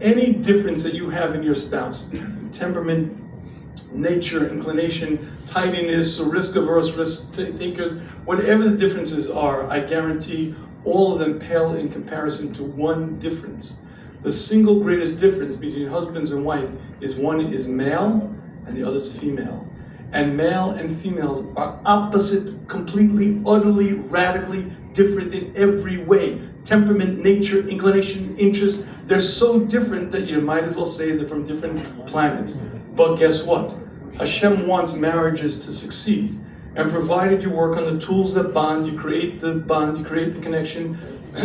any difference that you have in your spouse, temperament, nature, inclination, tidiness, or risk-averse, risk-takers, whatever the differences are, I guarantee all of them pale in comparison to one difference. The single greatest difference between husbands and wife is one is male and the other is female. And male and females are opposite, completely, utterly, radically different in every way. Temperament, nature, inclination, interest, they're so different that you might as well say they're from different planets. But guess what? Hashem wants marriages to succeed. And provided you work on the tools that bond, you create the bond, you create the connection,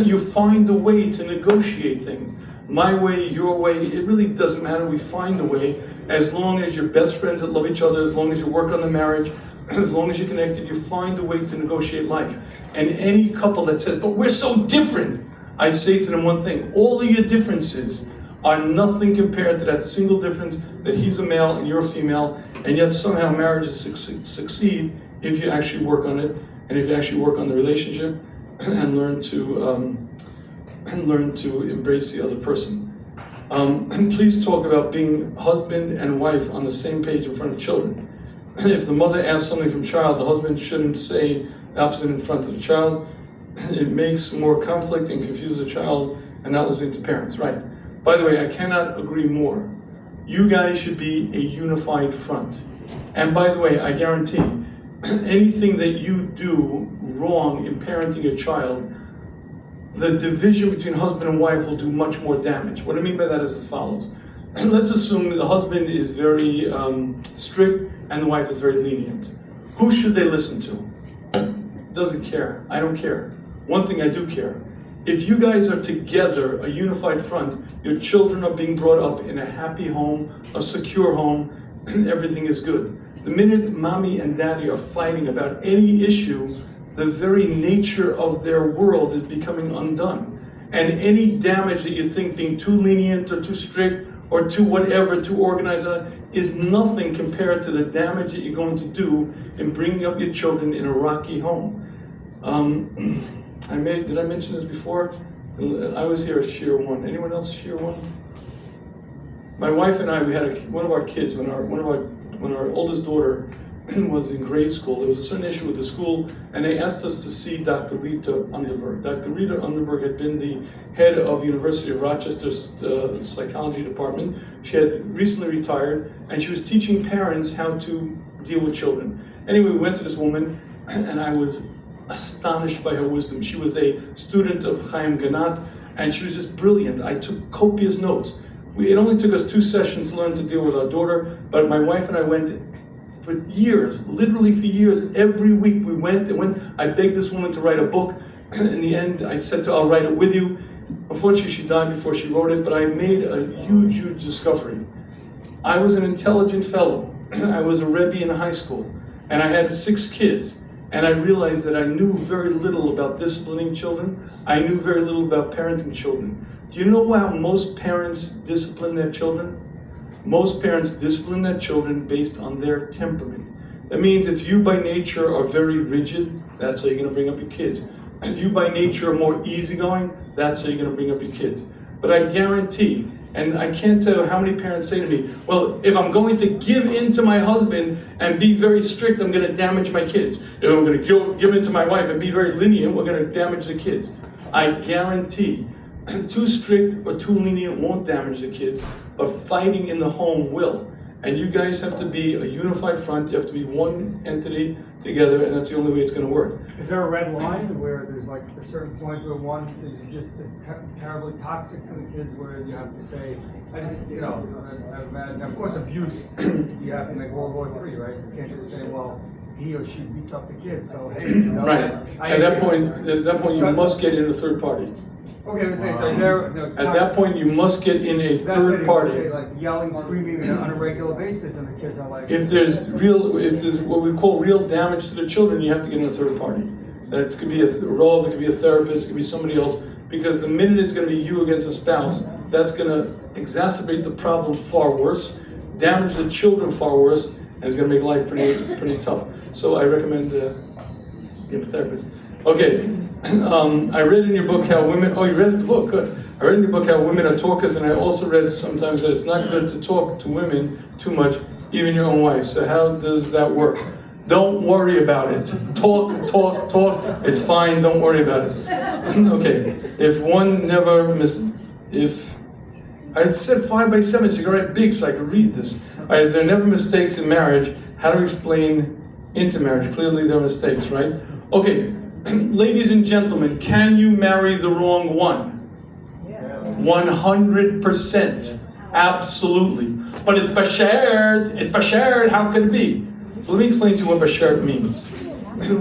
you find a way to negotiate things. My way, your way, it really doesn't matter. We find a way, as long as you're best friends that love each other, as long as you work on the marriage, as long as you're connected, you find a way to negotiate life. And any couple that says, but we're so different, I say to them one thing: all of your differences are nothing compared to that single difference that he's a male and you're a female, and yet somehow marriages succeed if you actually work on it, and if you actually work on the relationship and learn to embrace the other person. Please talk about being husband and wife on the same page in front of children. If the mother asks something from child, the husband shouldn't say the opposite in front of the child. It makes more conflict and confuses the child and not listening to parents. Right. By the way, I cannot agree more. You guys should be a unified front. And by the way, I guarantee anything that you do wrong in parenting a child, the division between husband and wife will do much more damage. What I mean by that is as follows. Let's assume that the husband is very strict and the wife is very lenient. Who should they listen to? Doesn't care. I don't care. One thing I do care. If you guys are together, a unified front, your children are being brought up in a happy home, a secure home, and everything is good. The minute mommy and daddy are fighting about any issue, the very nature of their world is becoming undone. And any damage that you think being too lenient or too strict or too whatever, too organized, is nothing compared to the damage that you're going to do in bringing up your children in a rocky home. Did I mention this before? I was here at Shir 1. Anyone else Shir 1? My wife and I, we had one of our kids, when our oldest daughter was in grade school, there was a certain issue with the school, and they asked us to see Dr. Rita Underberg. Dr. Rita Underberg had been the head of University of Rochester's psychology department. She had recently retired, and she was teaching parents how to deal with children. Anyway, we went to this woman, and I was astonished by her wisdom. She was a student of Chaim Ganat, and she was just brilliant. I took copious notes. It only took us 2 sessions to learn to deal with our daughter, but my wife and I went for years, literally for years. Every week we went. I begged this woman to write a book. In the end, I said to her, I'll write it with you. Unfortunately, she died before she wrote it, but I made a huge, huge discovery. I was an intelligent fellow. I was a Rebbe in high school, and I had 6 kids. And I realized that I knew very little about disciplining children. I knew very little about parenting children. Do you know how most parents discipline their children? Most parents discipline their children based on their temperament. That means if you by nature are very rigid, that's how you're going to bring up your kids. If you by nature are more easygoing, that's how you're going to bring up your kids. But I guarantee, and I can't tell you how many parents say to me, well, if I'm going to give in to my husband and be very strict, I'm going to damage my kids. If I'm going to give in to my wife and be very lenient, we're going to damage the kids. I guarantee too strict or too lenient won't damage the kids, but fighting in the home will. And you guys have to be a unified front. You have to be one entity together, and that's the only way it's going to work. Is there a red line where there's like a certain point where one is just terribly toxic to the kids, where you have to say, I imagine, of course, abuse, you have to make World War III, right? You can't just say, well, he or she beats up the kids, so hey, right. At that point, you must get in a third party. Okay, so there. At that point, you must get in a third party. Say, like yelling, screaming on a regular basis, and the kids are like. If there's what we call real damage to the children, you have to get in a third party. That could be a role, it could be a therapist, it could be somebody else. Because the minute it's going to be you against a spouse, that's going to exacerbate the problem far worse, damage the children far worse, and it's going to make life pretty tough. So I recommend getting a therapist. Okay, I read in your book how women, oh, you read the book, good. I read in the book how women are talkers, and I also read sometimes that it's not good to talk to women too much, even your own wife. So how does that work? Don't worry about it. Talk, talk, talk. It's fine. Don't worry about it. Okay. If I said 5 by 7, so you gotta write big so I can read this. All right, if there are never mistakes in marriage, how do we explain intermarriage? Clearly there are mistakes, right? Okay, ladies and gentlemen, can you marry the wrong one? 100%. Absolutely. But it's bashared. It's bashared. How could it be? So let me explain to you what bashared means.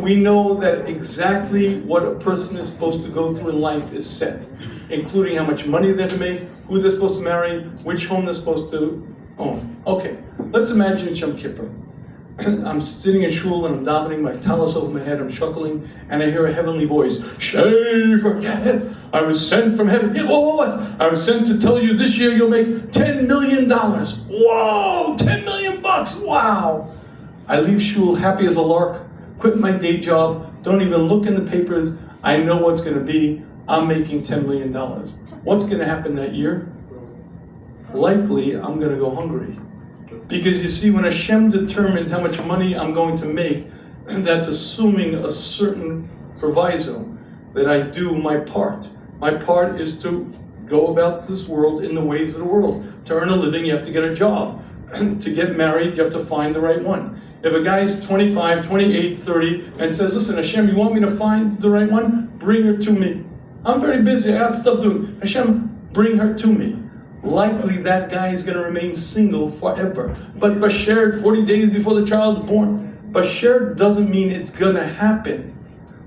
We know that exactly what a person is supposed to go through in life is set, including how much money they're to make, who they're supposed to marry, which home they're supposed to own. Okay, let's imagine it's Yom Kippur. I'm sitting in shul and I'm davening, my talis over my head, I'm chuckling, and I hear a heavenly voice, Shafeir, yeah, I was sent from heaven. Yeah, what? I was sent to tell you this year you'll make $10 million. Whoa, $10 million bucks, wow. I leave shul happy as a lark, quit my day job, don't even look in the papers. I know what's going to be. I'm making $10 million. What's going to happen that year? Likely, I'm going to go hungry. Because you see, when Hashem determines how much money I'm going to make, that's assuming a certain proviso, that I do my part. My part is to go about this world in the ways of the world. To earn a living, you have to get a job. To get married, you have to find the right one. If a guy's 25, 28, 30, and says, listen, Hashem, you want me to find the right one? Bring her to me. I'm very busy, I have stuff doing. Hashem, bring her to me. Likely that guy is going to remain single forever. But bashared 40 days before the child's born. Bashared doesn't mean it's going to happen.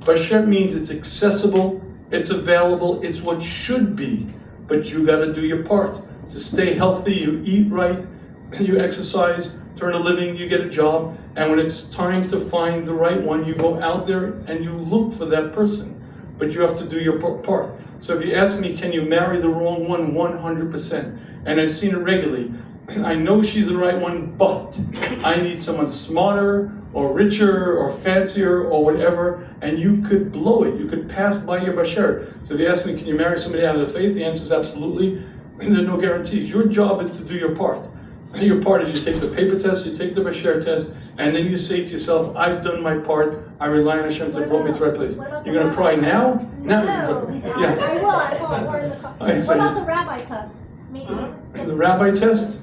Bashared means it's accessible, it's available, it's what should be. But you got to do your part. To stay healthy, you eat right, you exercise, to earn a living, you get a job. And when it's time to find the right one, you go out there and you look for that person. But you have to do your part. So if you ask me, can you marry the wrong one? 100%. And I've seen it regularly. I know she's the right one, but I need someone smarter or richer or fancier or whatever, and you could blow it. You could pass by your basher. So if you ask me, can you marry somebody out of the faith? The answer is absolutely. There are no guarantees. Your job is to do your part. Your part is you take the paper test, you take the basher test, and then you say to yourself, I've done my part. I rely on Hashem to brought me to the right place. You're going to cry now? Now you're going to cry. Yeah. I will. We're in the car. What about the rabbi test? The rabbi test?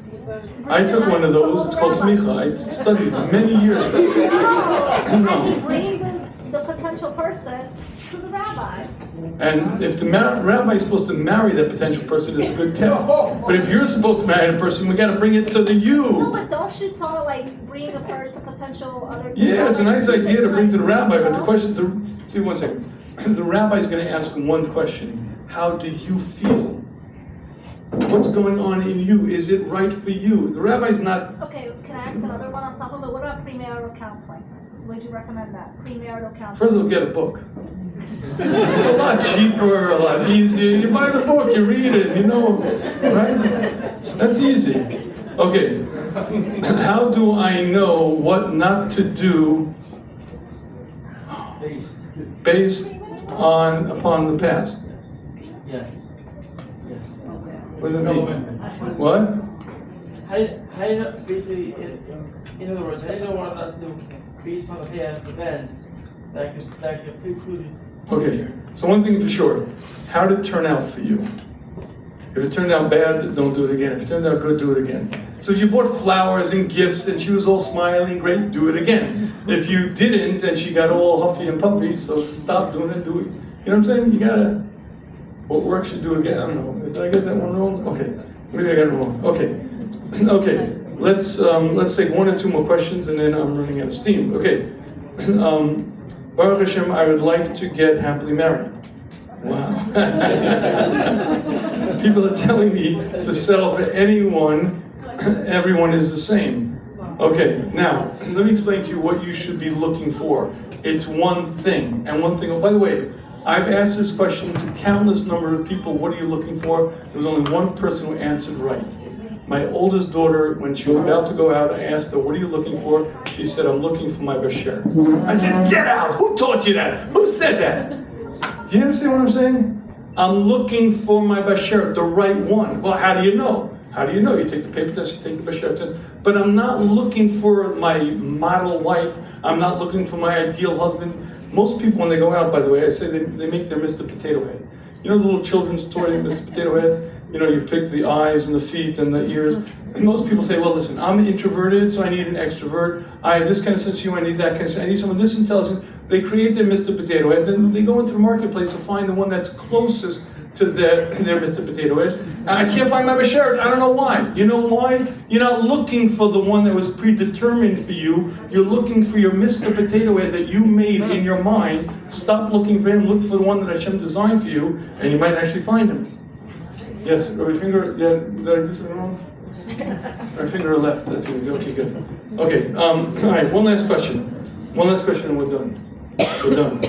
I took one of those. It's called smicha. I studied it many years. And you bring the potential person to the rabbis. And if the rabbi is supposed to marry that potential person, it's a good test. But if you're supposed to marry the person, we got to bring it to the you. No, but don't you talk bring the potential other? Yeah, it's a nice idea to bring to the rabbi, but the question, see, one second. The rabbi is going to ask him one question. How do you feel? What's going on in you? Is it right for you? The rabbi's not... Okay, can I ask another one on top of it? What about premarital counseling? Would you recommend that? Premarital counseling? First of all, get a book. It's a lot cheaper, a lot easier. You buy the book, you read it, you know, right? That's easy. Okay, how do I know what not to do based upon the past? Yes. What does it mean? What? How do you know, basically, in other words, how do you know what not to do based on the past events that could preclude? Okay, so one thing for sure, how did it turn out for you? If it turned out bad, don't do it again. If it turned out good, do it again. So if you bought flowers and gifts and she was all smiling, great, do it again. If you didn't and she got all huffy and puffy, so stop doing it, do it. You know what I'm saying? You gotta, what works you do again. I don't know, did I get that one wrong? Okay, maybe I got it wrong. Okay, let's take one or two more questions and then I'm running out of steam. Okay, Baruch Hashem, I would like to get happily married. Wow. People are telling me to settle for anyone, everyone is the same. Okay, now, let me explain to you what you should be looking for. It's one thing, and one thing, oh, by the way, I've asked this question to countless number of people, what are you looking for? There was only one person who answered right. My oldest daughter, when she was about to go out, I asked her, what are you looking for? She said, I'm looking for my basher. I said, get out! Who taught you that? Who said that? Do you understand what I'm saying? I'm looking for my bashert, the right one. Well, how do you know? How do you know? You take the paper test, you take the bashert test. But I'm not looking for my model wife. I'm not looking for my ideal husband. Most people, when they go out, by the way, I say they make their Mr. Potato Head. You know the little children's toy, Mr. Potato Head? You know, you pick the eyes and the feet and the ears. And most people say, well, listen, I'm introverted, so I need an extrovert. I have this kind of sense of humor, I need that kind of sense. I need someone this intelligent. They create their Mr. Potato Head, then they go into the marketplace to find the one that's closest to their Mr. Potato Head. And I can't find my bashert. I don't know why. You know why? You're not looking for the one that was predetermined for you. You're looking for your Mr. Potato Head that you made in your mind. Stop looking for him. Look for the one that Hashem designed for you, and you might actually find him. Yes, Rabbi Finger, yeah, did I do something wrong? My finger left, that's it. Okay, good. Okay, all right, one last question. One last question and we're done. We're done.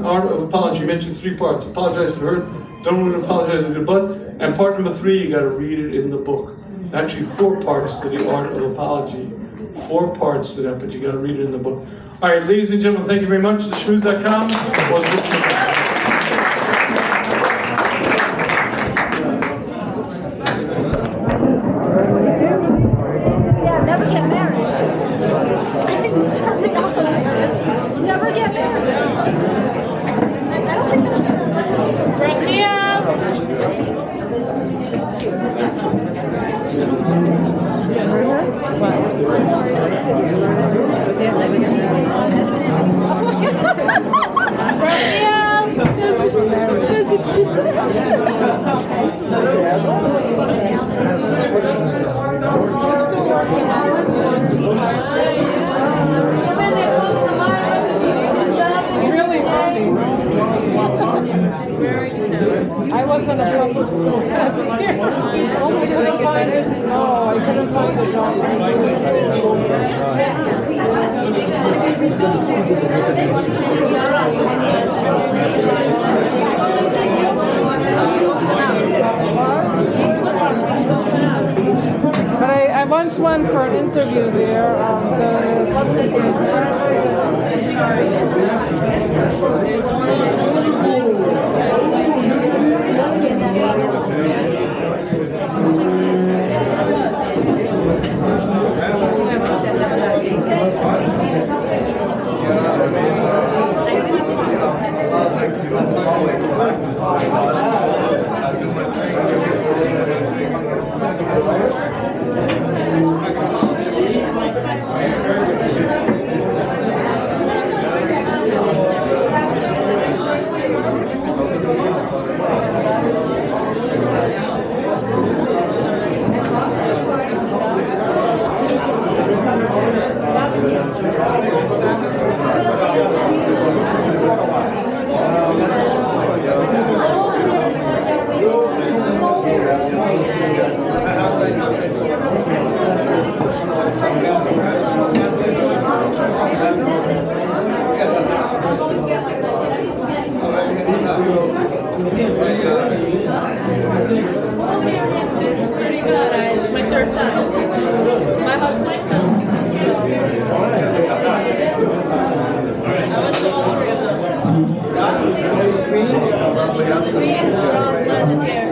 Art of apology, you mentioned 3 parts. Apologize to hurt, don't want to apologize with your butt. And part number 3, you got to read it in the book. Actually, 4 parts to the art of apology. 4 parts to that, but you got to read it in the book. All right, ladies and gentlemen, thank you very much. TheShrews.com. Yeah, never get married. I think this turning off of marriage. Never get married. I don't think that's Really funny. I was in a public school last year. I couldn't find it. No, I couldn't find the But I once went for an interview there. It's pretty good. It's my 3rd time. My husband filmed. I went to all 3 of them. Queens, Roslyn, and here.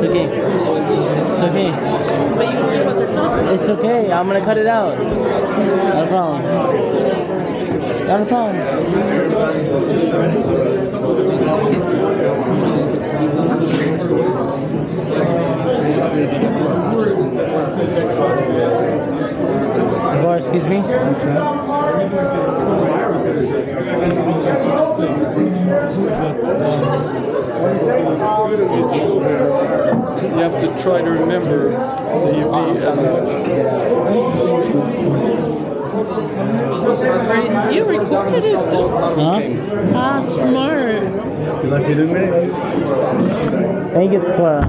It's okay. It's okay. But you can do what they're talking. It's okay. I'm gonna cut it out. Not a problem. Not a problem. Bar, excuse me. You have to try to remember the UV as much. You recorded it too? Huh? Ah, smart. You like it in there? Thank you, Sephora.